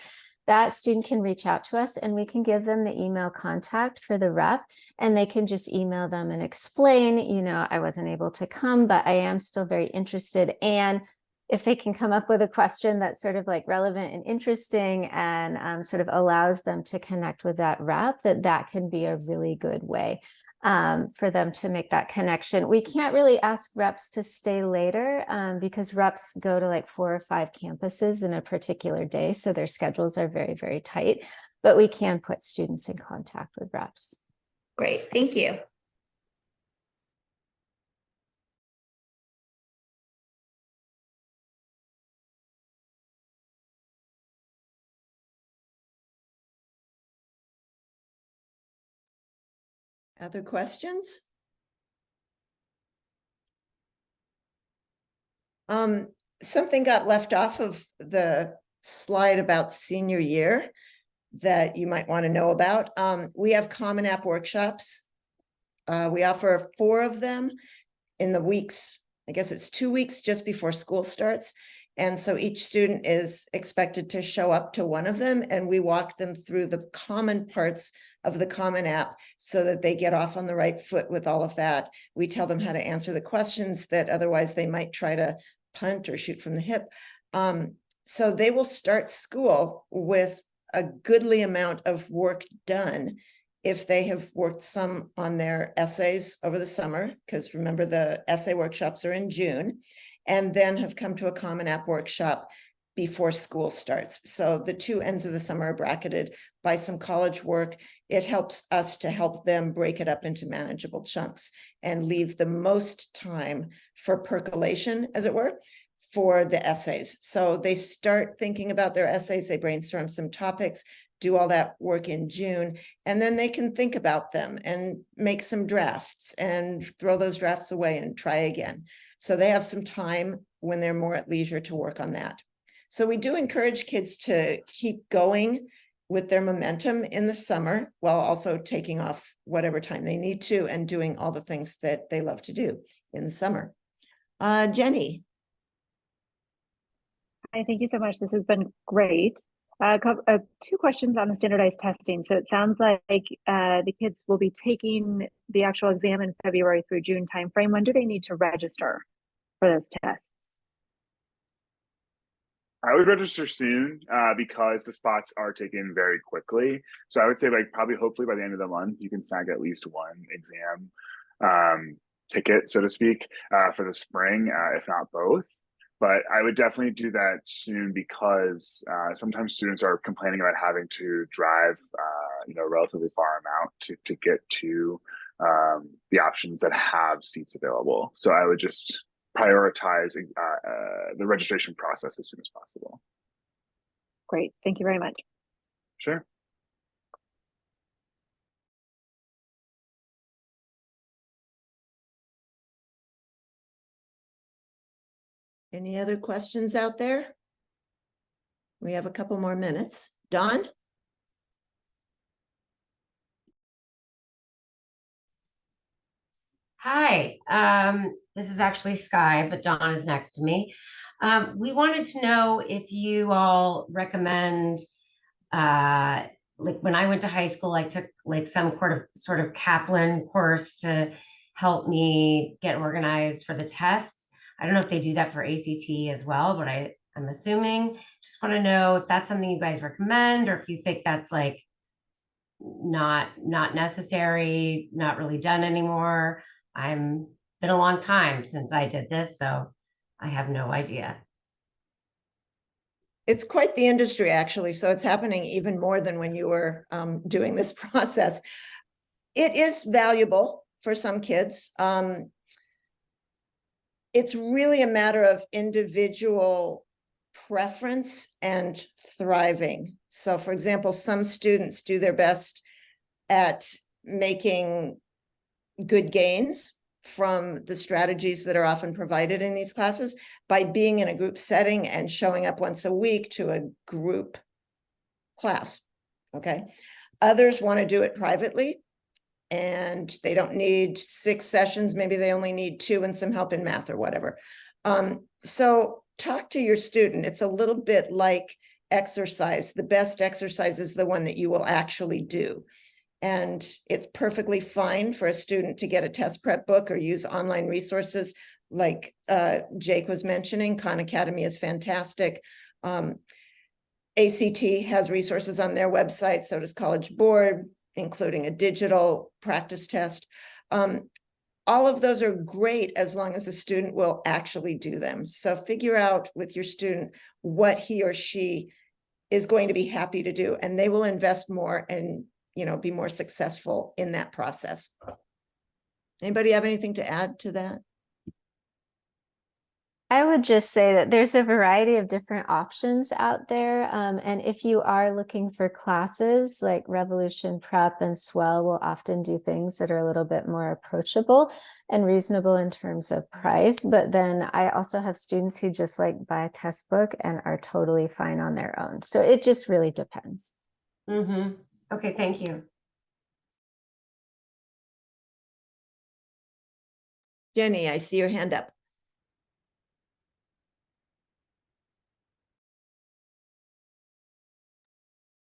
That student can reach out to us and we can give them the email contact for the rep and they can just email them and explain, I wasn't able to come, but I am still very interested. And if they can come up with a question that's sort of like relevant and interesting and sort of allows them to connect with that rep, that can be a really good way for them to make that connection. We can't really ask reps to stay later because reps go to like 4 or 5 campuses in a particular day. So their schedules are very, very tight, but we can put students in contact with reps. Great, thank you. Other questions? Something got left off of the slide about senior year that you might want to know about. We have Common App workshops. We offer 4 of them in the weeks. I guess it's 2 weeks just before school starts. And so each student is expected to show up to one of them and we walk them through the common parts of the Common App so that they get off on the right foot with all of that. We tell them how to answer the questions that otherwise they might try to punt or shoot from the hip. So they will start school with a goodly amount of work done if they have worked some on their essays over the summer, because remember the essay workshops are in June, and then have come to a Common App workshop before school starts. So the 2 ends of the summer are bracketed by some college work. It helps us to help them break it up into manageable chunks and leave the most time for percolation, as it were, for the essays. So they start thinking about their essays, they brainstorm some topics, do all that work in June, and then they can think about them and make some drafts and throw those drafts away and try again. So they have some time when they're more at leisure to work on that. So we do encourage kids to keep going with their momentum in the summer while also taking off whatever time they need to and doing all the things that they love to do in the summer. Jenny. Hi, thank you so much. This has been great. 2 questions on the standardized testing. So it sounds like the kids will be taking the actual exam in February through June timeframe. When do they need to register for those tests? I would register soon because the spots are taken very quickly. So I would say like probably hopefully by the end of the month you can snag at least one exam ticket, so to speak, for the spring, if not both. But I would definitely do that soon because sometimes students are complaining about having to drive, a relatively far amount to get to the options that have seats available. So I would just prioritize the registration process as soon as possible. Great. Thank you very much. Sure. Any other questions out there? We have a couple more minutes. Dawn? Hi, this is actually Sky, but Dawn is next to me. We wanted to know if you all recommend, like when I went to high school, I took like some sort of Kaplan course to help me get organized for the tests. I don't know if they do that for ACT as well, but I'm assuming. Just want to know if that's something you guys recommend, or if you think that's like not necessary, not really done anymore. I'm been a long time since I did this, so I have no idea. It's quite the industry, actually. So it's happening even more than when you were doing this process. It is valuable for some kids. It's really a matter of individual preference and thriving. So, for example, some students do their best at making good gains from the strategies that are often provided in these classes by being in a group setting and showing up once a week to a group class. Okay. Others want to do it privately and they don't need 6 sessions. Maybe they only need 2 and some help in math or whatever. So talk to your student. It's a little bit like exercise. The best exercise is the one that you will actually do. And it's perfectly fine for a student to get a test prep book or use online resources like Jake was mentioning. Khan Academy is fantastic. ACT has resources on their website, so does College Board, including a digital practice test. All of those are great as long as the student will actually do them. So figure out with your student what he or she is going to be happy to do, and they will invest more and be more successful in that process. Anybody have anything to add to that? I would just say that there's a variety of different options out there. And if you are looking for classes, like Revolution Prep and Swell will often do things that are a little bit more approachable and reasonable in terms of price. But then I also have students who just like buy a test book and are totally fine on their own. So it just really depends. Mm-hmm. Okay, thank you. Jenny, I see your hand up.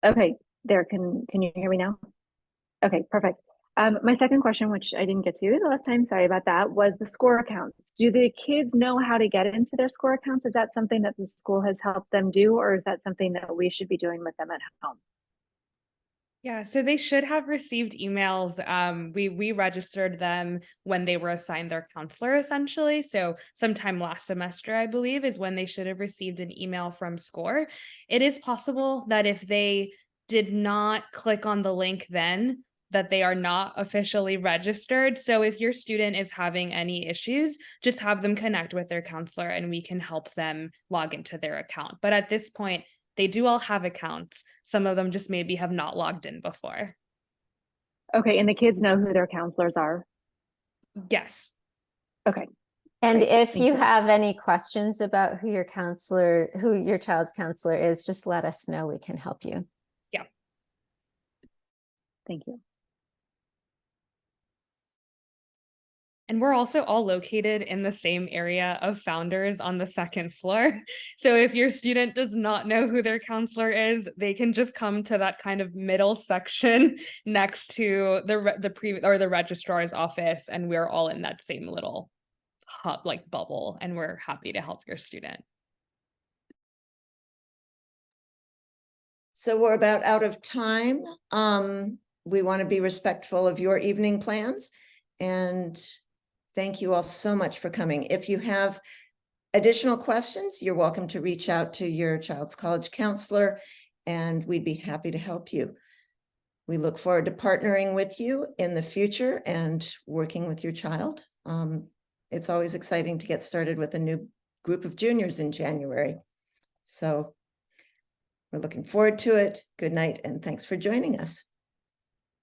Okay, there, can you hear me now? Okay, perfect. My second question, which I didn't get to the last time, sorry about that, was the score accounts. Do the kids know how to get into their score accounts? Is that something that the school has helped them do, or is that something that we should be doing with them at home? Yeah, so they should have received emails. We registered them when they were assigned their counselor, essentially. So sometime last semester, I believe, is when they should have received an email from SCORE. It is possible that if they did not click on the link then, that they are not officially registered. So if your student is having any issues, just have them connect with their counselor and we can help them log into their account. But at this point, they do all have accounts. Some of them just maybe have not logged in before. Okay, and the kids know who their counselors are? Yes. Okay. And Great, if thank you you. have any questions about who your child's counselor is, just let us know. We can help you. Yeah. Thank you. And we're also all located in the same area of Founders on the 2nd floor. So if your student does not know who their counselor is, they can just come to that kind of middle section next to the registrar's office, and we're all in that same little hub, like bubble, and we're happy to help your student. So we're about out of time. We want to be respectful of your evening plans. And thank you all so much for coming. If you have additional questions, you're welcome to reach out to your child's college counselor, and we'd be happy to help you. We look forward to partnering with you in the future and working with your child. It's always exciting to get started with a new group of juniors in January. So we're looking forward to it. Good night, and thanks for joining us.